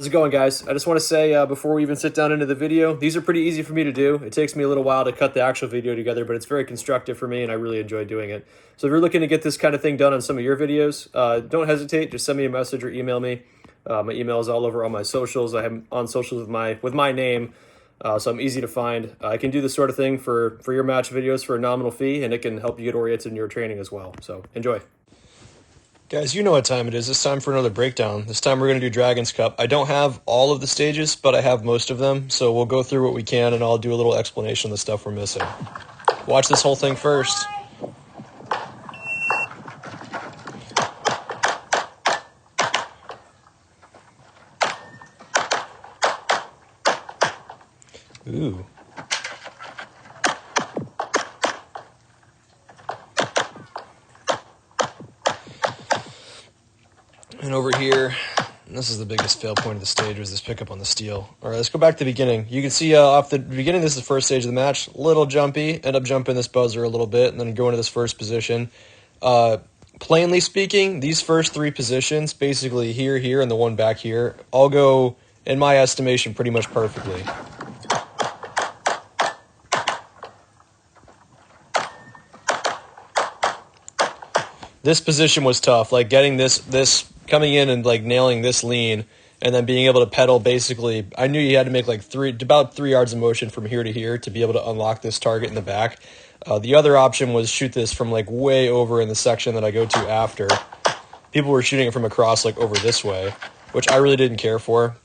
How's it going, guys? I just want to say before we even sit down into the video, these are pretty easy for me to do. It takes me a little while to cut the actual video together, but it's very constructive for me and I really enjoy doing it. So if you're looking to get this kind of thing done on some of your videos, don't hesitate. Just send me a message or email me. My email is all over on my socials. I have on socials with my name, so I'm easy to find. I can do this sort of thing for your match videos for a nominal fee, and it can help you get oriented in your training as well. So enjoy. Guys, you know what time it is. It's time for another breakdown. This time we're going to do Dragon's Cup. I don't have all of the stages, but I have most of them, so we'll go through what we can, and I'll do a little explanation of the stuff we're missing. Watch this whole thing first. Ooh. And over here, and this is the biggest fail point of the stage, was this pickup on the steel. All right, let's go back to the beginning. You can see off the beginning, this is the first stage of the match. Little jumpy, end up jumping this buzzer a little bit, and then go into this first position. Plainly speaking, these first three positions, basically here, here, and the one back here, all go, in my estimation, pretty much perfectly. This position was tough, like getting this coming in and like nailing this lean and then being able to pedal basically. I knew you had to make like about 3 yards of motion from here to here to be able to unlock this target in the back. The other option was shoot this from like way over in the section that I go to after. People were shooting it from across like over this way, which I really didn't care for.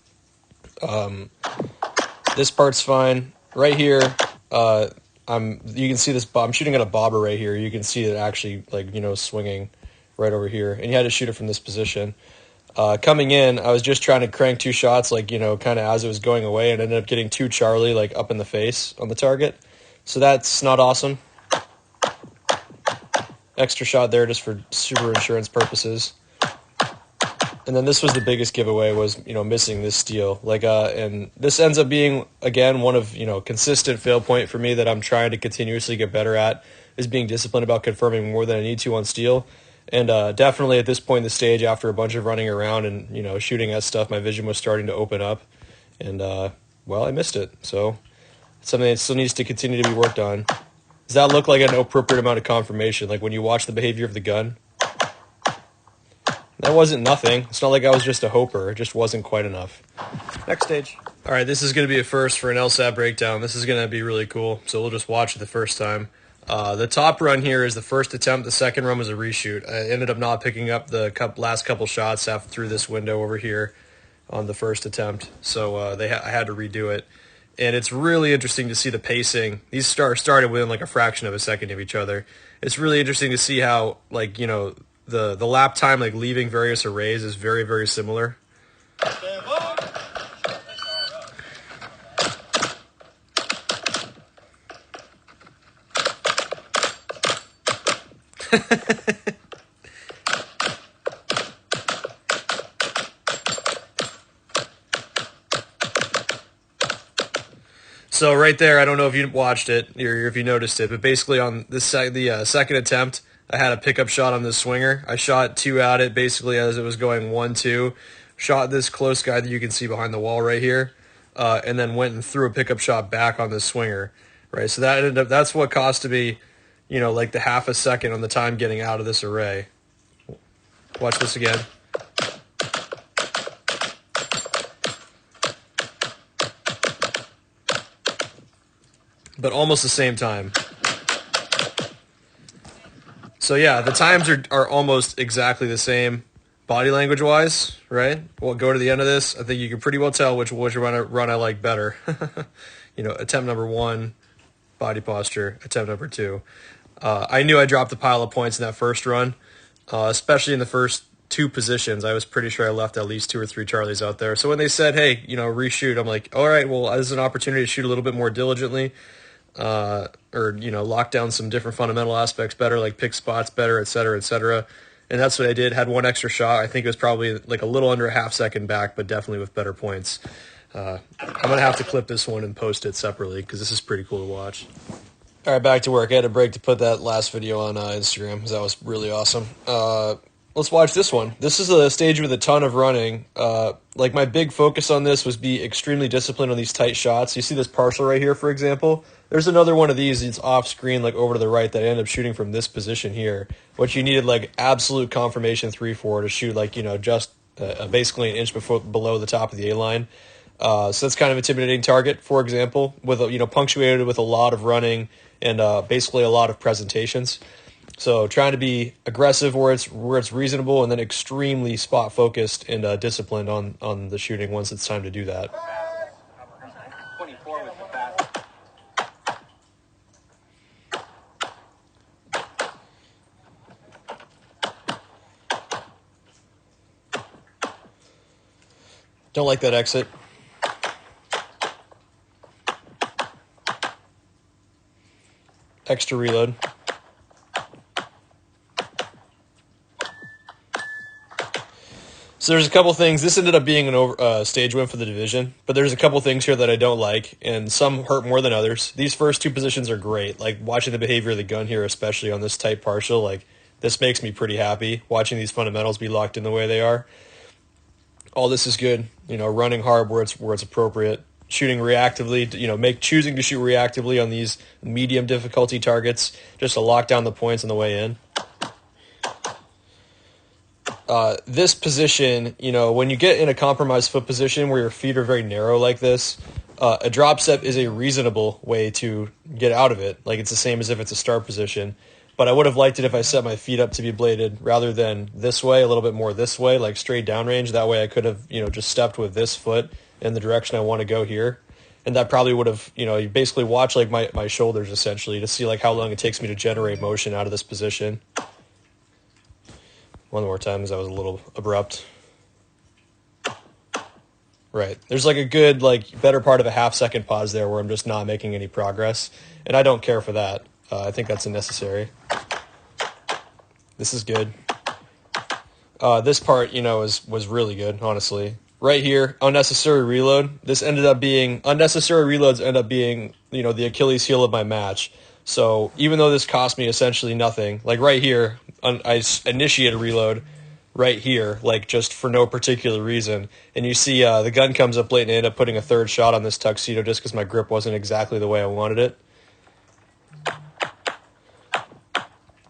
This part's fine. Right here, you can see this. I'm shooting at a bobber right here. You can see it actually, like, swinging right over here. And you had to shoot it from this position. Coming in, I was just trying to crank 2 shots, like, kind of as it was going away, and ended up getting 2 Charlie, like, up in the face on the target. So that's not awesome. Extra shot there just for super insurance purposes. And then this was the biggest giveaway, was, missing this steal. And this ends up being, again, one of, consistent fail point for me that I'm trying to continuously get better at, is being disciplined about confirming more than I need to on steal. And definitely at this point in the stage, after a bunch of running around and, shooting at stuff, my vision was starting to open up. And, I missed it. So it's something that still needs to continue to be worked on. Does that look like an appropriate amount of confirmation? Like when you watch the behavior of the gun? That wasn't nothing. It's not like I was just a hoper. It just wasn't quite enough. Next stage. All right, this is going to be a first for an LSAT breakdown. This is going to be really cool, so we'll just watch it the first time. The top run here is the first attempt. The second run was a reshoot. I ended up not picking up the last couple shots through this window over here on the first attempt, so I had to redo it. And it's really interesting to see the pacing. These started within like a fraction of a second of each other. It's really interesting to see how, like, the lap time, like leaving various arrays, is very, very similar. So right there, I don't know if you watched it or if you noticed it, but basically on the second attempt, I had a pickup shot on this swinger. I shot 2 at it basically as it was going 1-2. Shot this close guy that you can see behind the wall right here, and then went and threw a pickup shot back on this swinger. Right, so that's what cost me, like the half a second on the time getting out of this array. Watch this again. But almost the same time. So yeah, the times are almost exactly the same body language wise, right? We'll go to the end of this. I think you can pretty well tell which run I like better. Attempt number 1, body posture. Attempt number 2. I knew I dropped a pile of points in that first run, especially in the first 2 positions. I was pretty sure I left at least 2 or 3 Charlies out there. So when they said, hey, reshoot, I'm like, all right, well, this is an opportunity to shoot a little bit more diligently. Or lock down some different fundamental aspects better, like pick spots better, et cetera, et cetera. And that's what I did. Had 1 extra shot. I think it was probably like a little under a half second back, but definitely with better points. I'm going to have to clip this one and post it separately because this is pretty cool to watch. All right, back to work. I had a break to put that last video on Instagram because that was really awesome. let's watch this one. This is a stage with a ton of running. Like my big focus on this was be extremely disciplined on these tight shots. You see this partial right here, for example. There's another one of these. It's off screen, like over to the right, that I ended up shooting from this position here, which you needed like absolute confirmation 3-4 to shoot like just basically an inch below the top of the A line. So that's kind of intimidating target, for example, with punctuated with a lot of running and basically a lot of presentations. So trying to be aggressive where it's reasonable, and then extremely spot focused and disciplined on the shooting once it's time to do that. 24 was the fast. Don't like that exit. Extra reload. So there's a couple things. This ended up being an stage win for the division, but there's a couple things here that I don't like, and some hurt more than others. These first two positions are great. Like watching the behavior of the gun here, especially on this tight partial, like this makes me pretty happy. Watching these fundamentals be locked in the way they are. All this is good. Running hard where it's appropriate. Shooting reactively, choosing to shoot reactively on these medium difficulty targets, just to lock down the points on the way in. This position, when you get in a compromised foot position where your feet are very narrow like this, a drop step is a reasonable way to get out of it. Like it's the same as if it's a start position. But I would have liked it if I set my feet up to be bladed rather than this way, a little bit more this way, like straight downrange. That way I could have, just stepped with this foot in the direction I want to go here. And that probably would have, you basically watch like my shoulders essentially to see like how long it takes me to generate motion out of this position. One more time as I was a little abrupt. Right. There's like a good, better part of a half-second pause there where I'm just not making any progress. And I don't care for that. I think that's unnecessary. This is good. This part, was really good, honestly. Right here, unnecessary reload. Unnecessary reloads end up being, the Achilles heel of my match. So even though this cost me essentially nothing, like right here, I initiate a reload right here, like just for no particular reason. And you see the gun comes up late and I end up putting a third shot on this tuxedo just because my grip wasn't exactly the way I wanted it.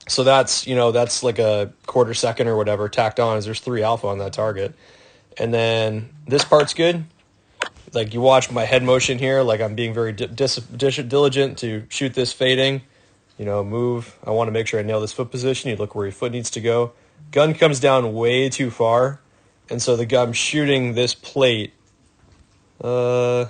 So that's like a quarter second or whatever tacked on as there's 3 alpha on that target. And then this part's good. Like you watch my head motion here, like I'm being very diligent to shoot this fading, move. I want to make sure I nail this foot position. You look where your foot needs to go. Gun comes down way too far. And so I'm shooting this plate right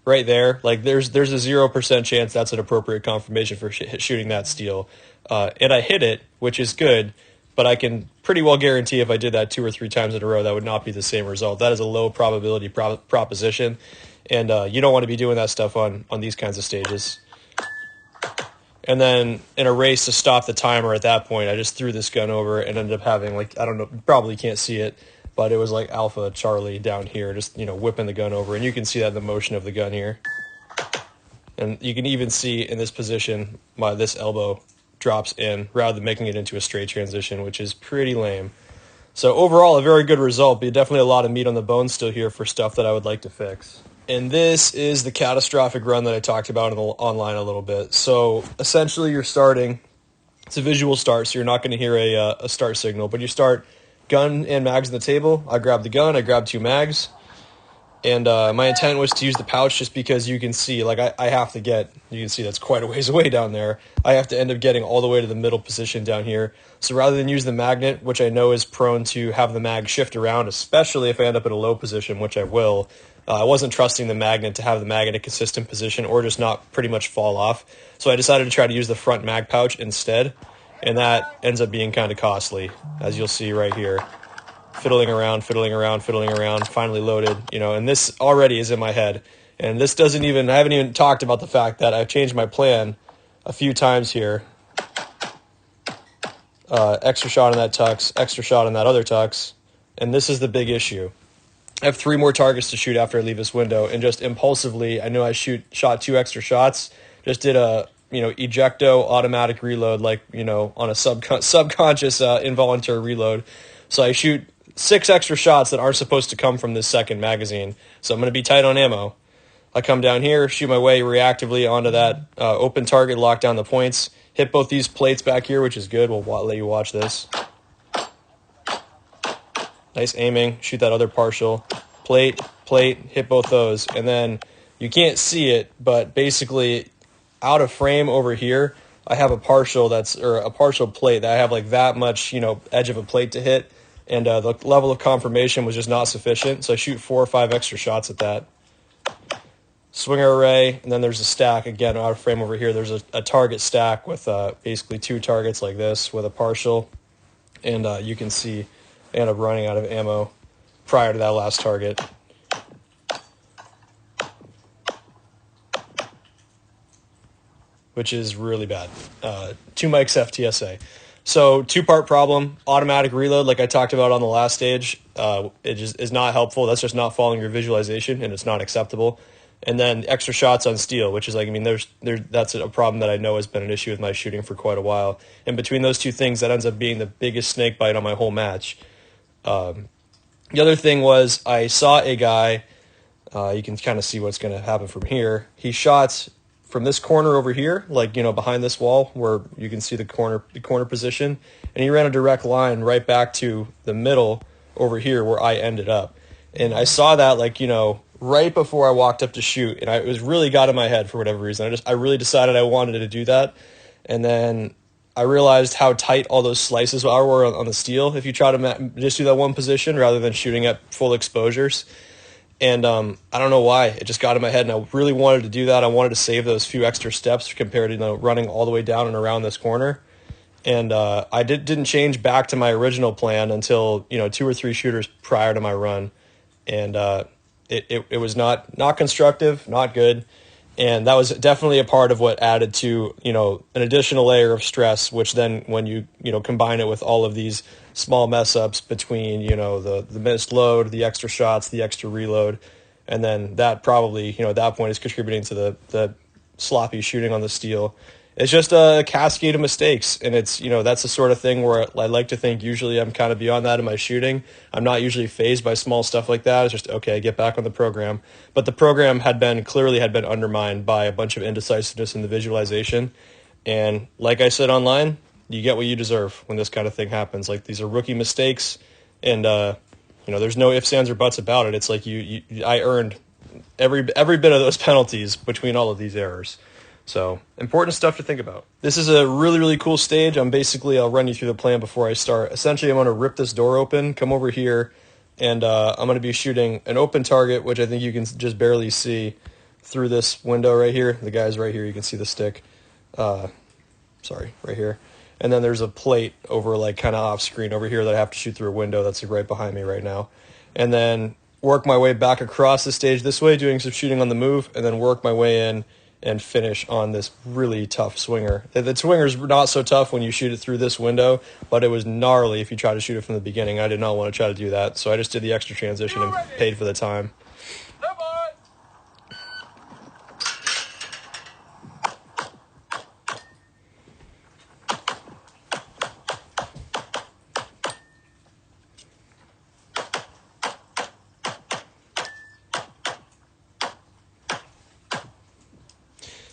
there. Like there's a 0% chance that's an appropriate confirmation for shooting that steel. And I hit it, which is good. But I can pretty well guarantee if I did that 2 or 3 times in a row, that would not be the same result. That is a low probability proposition, and you don't want to be doing that stuff on these kinds of stages. And then in a race to stop the timer at that point, I just threw this gun over and ended up having, I don't know, probably can't see it, but it was like Alpha Charlie down here, just, whipping the gun over. And you can see that in the motion of the gun here. And you can even see in this position, this elbow drops in rather than making it into a straight transition, which is pretty lame. So overall, a very good result, but definitely a lot of meat on the bone still here for stuff that I would like to fix. And this is the catastrophic run that I talked about online a little bit. So essentially you're starting, it's a visual start, so you're not going to hear a start signal, but you start gun and mags on the table. I grab the gun, I grab 2 mags. And my intent was to use the pouch just because you can see, I have to you can see that's quite a ways away down there. I have to end up getting all the way to the middle position down here. So rather than use the magnet, which I know is prone to have the mag shift around, especially if I end up at a low position, which I will, I wasn't trusting the magnet to have the mag in a consistent position or just not pretty much fall off. So I decided to try to use the front mag pouch instead, and that ends up being kind of costly, as you'll see right here. Fiddling around, finally loaded, and this already is in my head. And this I haven't even talked about the fact that I've changed my plan a few times here. Extra shot on that tux, extra shot on that other tux, and this is the big issue. I have 3 more targets to shoot after I leave this window, and just impulsively, I know I shot 2 extra shots, just did a ejecto automatic reload, like, on a subconscious involuntary reload. So I shoot 6 extra shots that aren't supposed to come from this second magazine. So I'm going to be tight on ammo. I come down here, shoot my way reactively onto that open target, lock down the points, hit both these plates back here, which is good. We'll let you watch this. Nice aiming, shoot that other partial. Plate, hit both those. And then you can't see it, but basically out of frame over here, I have a partial plate that I have like that much, edge of a plate to hit. And the level of confirmation was just not sufficient. So I shoot 4 or 5 extra shots at that. Swinger array, and then there's a stack, again, out of frame over here. There's a target stack with basically 2 targets like this with a partial. And you can see I end up running out of ammo prior to that last target. Which is really bad. 2 mics FTSA. So 2-part problem, automatic reload, like I talked about on the last stage, it just is not helpful. That's just not following your visualization, and it's not acceptable. And then extra shots on steel, which is like, that's a problem that I know has been an issue with my shooting for quite a while. And between those 2 things, that ends up being the biggest snake bite on my whole match. The other thing was I saw a guy, you can kind of see what's going to happen from here. He shot from this corner over here, like, behind this wall where you can see the corner position. And he ran a direct line right back to the middle over here where I ended up. And I saw that, like, right before I walked up to shoot, and it was really got in my head for whatever reason. I really decided I wanted to do that, and then I realized how tight all those slices were on the steel if you try to just do that one position rather than shooting at full exposures. And I don't know why, it just got in my head, and I really wanted to do that. I wanted to save those few extra steps compared to running all the way down and around this corner. And I didn't change back to my original plan until 2 or 3 shooters prior to my run, and it was not constructive, not good, and that was definitely a part of what added to an additional layer of stress, which then when you combine it with all of these small mess ups between the missed load, the extra shots, the extra reload, and then that probably at that point is contributing to the sloppy shooting on the steel. It's just a cascade of mistakes, and it's that's the sort of thing where I like to think usually I'm kind of beyond that in my shooting. I'm not usually fazed by small stuff like that. It's just, okay, get back on the program. But the program clearly had been undermined by a bunch of indecisiveness in the visualization. And like I said online, you get what you deserve when this kind of thing happens. Like, these are rookie mistakes, and there's no ifs, ands, or buts about it. It's like I earned every bit of those penalties between all of these errors. So, important stuff to think about. This is a really, really cool stage. I'll run you through the plan before I start. Essentially, I'm going to rip this door open, come over here, and I'm going to be shooting an open target, which I think you can just barely see through this window right here. The guy's right here. You can see the stick. Right here. And then there's a plate over, like, kind of off screen over here that I have to shoot through a window that's right behind me right now. And then work my way back across the stage this way, doing some shooting on the move, and then work my way in and finish on this really tough swinger. The swinger's not so tough when you shoot it through this window, but it was gnarly if you try to shoot it from the beginning. I did not want to try to do that, so I just did the extra transition and paid for the time.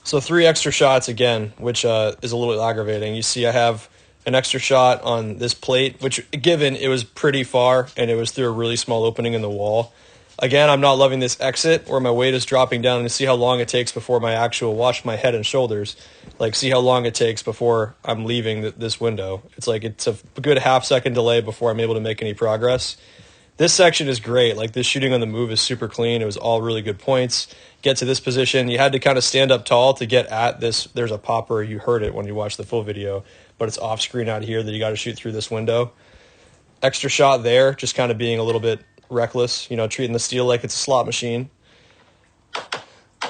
So 3 extra shots again, which is a little aggravating. You see I have an extra shot on this plate, which, given it was pretty far and it was through a really small opening in the wall. Again, I'm not loving this exit where my weight is dropping down, and see how long it takes before watch my head and shoulders. Like, see how long it takes before I'm leaving this window. It's like it's a good half-second delay before I'm able to make any progress. This section is great. Like, this shooting on the move is super clean. It was all really good points. Get to this position. You had to kind of stand up tall to get at this. There's a popper. You heard it when you watched the full video, but it's off screen out here that you got to shoot through this window. Extra shot there, just kind of being a little bit reckless, treating the steel like it's a slot machine.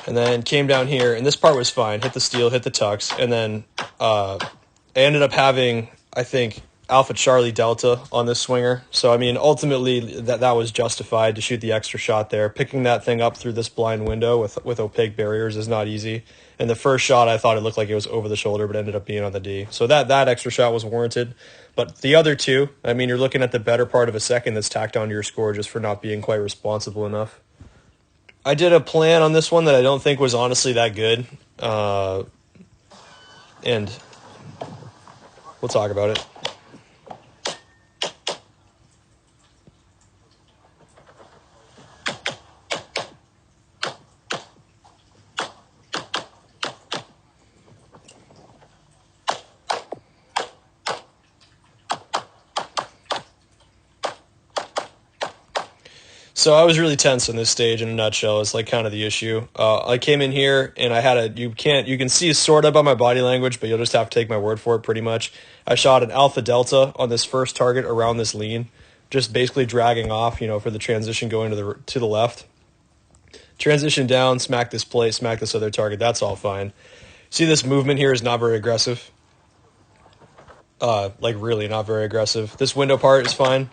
And then came down here, and this part was fine. Hit the steel, hit the tux, and then I ended up having, I think, Alpha Charlie Delta on this swinger. So, I mean, ultimately, that was justified to shoot the extra shot there. Picking that thing up through this blind window with opaque barriers is not easy. And the first shot, I thought it looked like it was over the shoulder, but ended up being on the D. So that extra shot was warranted. But the other two, I mean, you're looking at the better part of a second that's tacked onto your score just for not being quite responsible enough. I did a plan on this one that I don't think was honestly that good. And we'll talk about it. So I was really tense in this stage in a nutshell. It's like kind of the issue. I came in here and I had you can see sort of by my body language, but you'll just have to take my word for it pretty much. I shot an Alpha Delta on this first target around this lean, just basically dragging off, for the transition going to the left. Transition down, smack this plate, smack this other target. That's all fine. See, this movement here is not very aggressive. Like really not very aggressive. This window part is fine.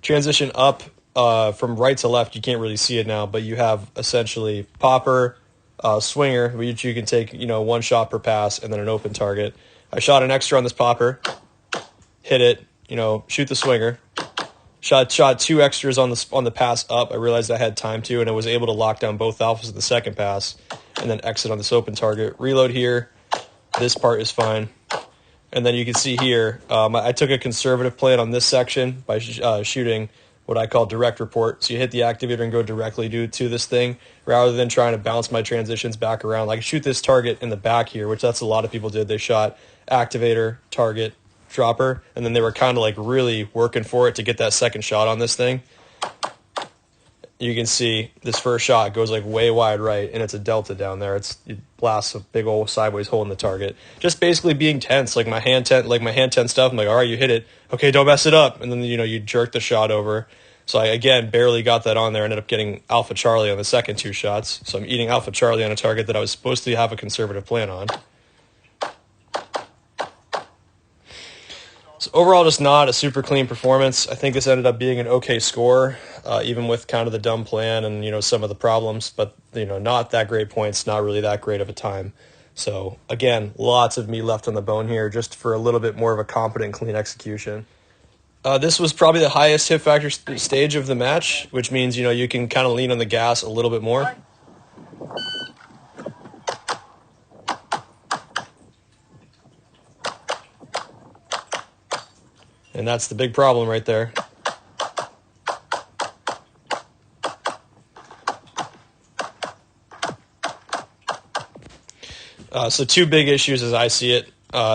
Transition up. From right to left, you can't really see it now, but you have essentially popper, swinger, which you can take, one shot per pass, and then an open target. I shot an extra on this popper, hit it, shoot the swinger. Shot two extras on the pass up. I realized I had time to, and I was able to lock down both alphas at the second pass, and then exit on this open target. Reload here. This part is fine. And then you can see here, I took a conservative plan on this section by shooting what I call direct report. So you hit the activator and go directly to this thing rather than trying to bounce my transitions back around. Like shoot this target in the back here, which that's a lot of people did. They shot activator, target, dropper, and then they were kind of like really working for it to get that second shot on this thing. You can see this first shot goes like way wide right, and it's a delta down there. It blasts a big old sideways hole in the target. Just basically being tense, like my hand tense stuff. I'm like, all right, you hit it. Okay, don't mess it up. And then you jerk the shot over. So I again barely got that on there. Ended up getting Alpha Charlie on the second two shots. So I'm eating Alpha Charlie on a target that I was supposed to have a conservative plan on. So overall, just not a super clean performance. I think this ended up being an okay score, even with kind of the dumb plan and some of the problems. But not that great points, not really that great of a time. So again, lots of meat left on the bone here, just for a little bit more of a competent, clean execution. This was probably the highest hit factor stage of the match, which means you can kind of lean on the gas a little bit more. And that's the big problem right there. So two big issues as I see it.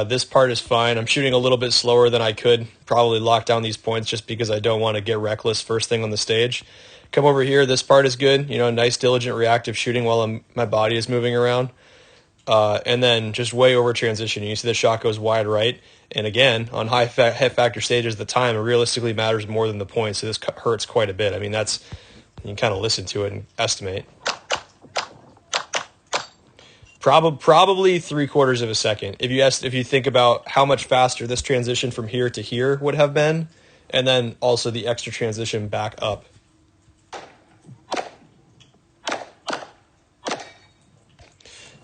This part is fine. I'm shooting a little bit slower than I could probably lock down these points just because I don't want to get reckless first thing on the stage. Come over here. This part is good. Nice, diligent, reactive shooting while my body is moving around. And then just way over transition. You see the shot goes wide right. And again, on high hit factor stages, the time realistically matters more than the point. So this hurts quite a bit. I mean, you can kind of listen to it and estimate. Probably 3/4 of a second. If you think about how much faster this transition from here to here would have been, and then also the extra transition back up.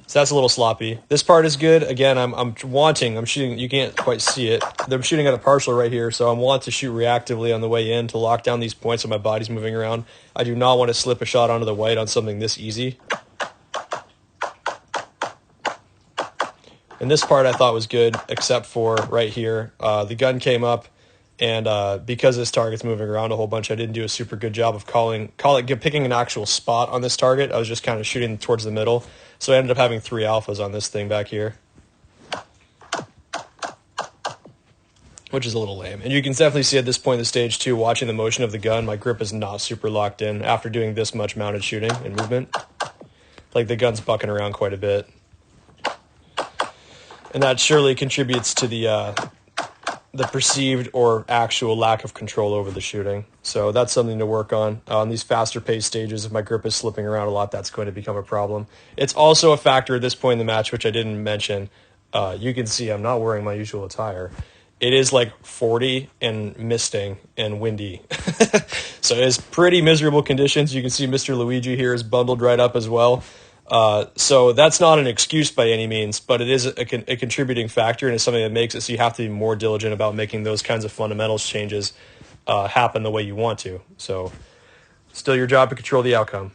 So that's a little sloppy. This part is good. Again, I'm shooting, you can't quite see it. I'm shooting at a partial right here, so I want to shoot reactively on the way in to lock down these points when my body's moving around. I do not want to slip a shot onto the white on something this easy. And this part I thought was good, except for right here. The gun came up, and because this target's moving around a whole bunch, I didn't do a super good job of picking an actual spot on this target. I was just kind of shooting towards the middle. So I ended up having 3 alphas on this thing back here, which is a little lame. And you can definitely see at this point in the stage, too, watching the motion of the gun, my grip is not super locked in after doing this much mounted shooting and movement. Like, the gun's bucking around quite a bit. And that surely contributes to the perceived or actual lack of control over the shooting. So that's something to work on. On these faster paced stages, if my grip is slipping around a lot, that's going to become a problem. It's also a factor at this point in the match, which I didn't mention. You can see I'm not wearing my usual attire. it is like 40 and misting and windy. So it's pretty miserable conditions. You can see Mr. Luigi here is bundled right up as well. So that's not an excuse by any means, but it is a contributing factor, and it's something that makes it so you have to be more diligent about making those kinds of fundamentals changes happen the way you want to. So still your job to control the outcome.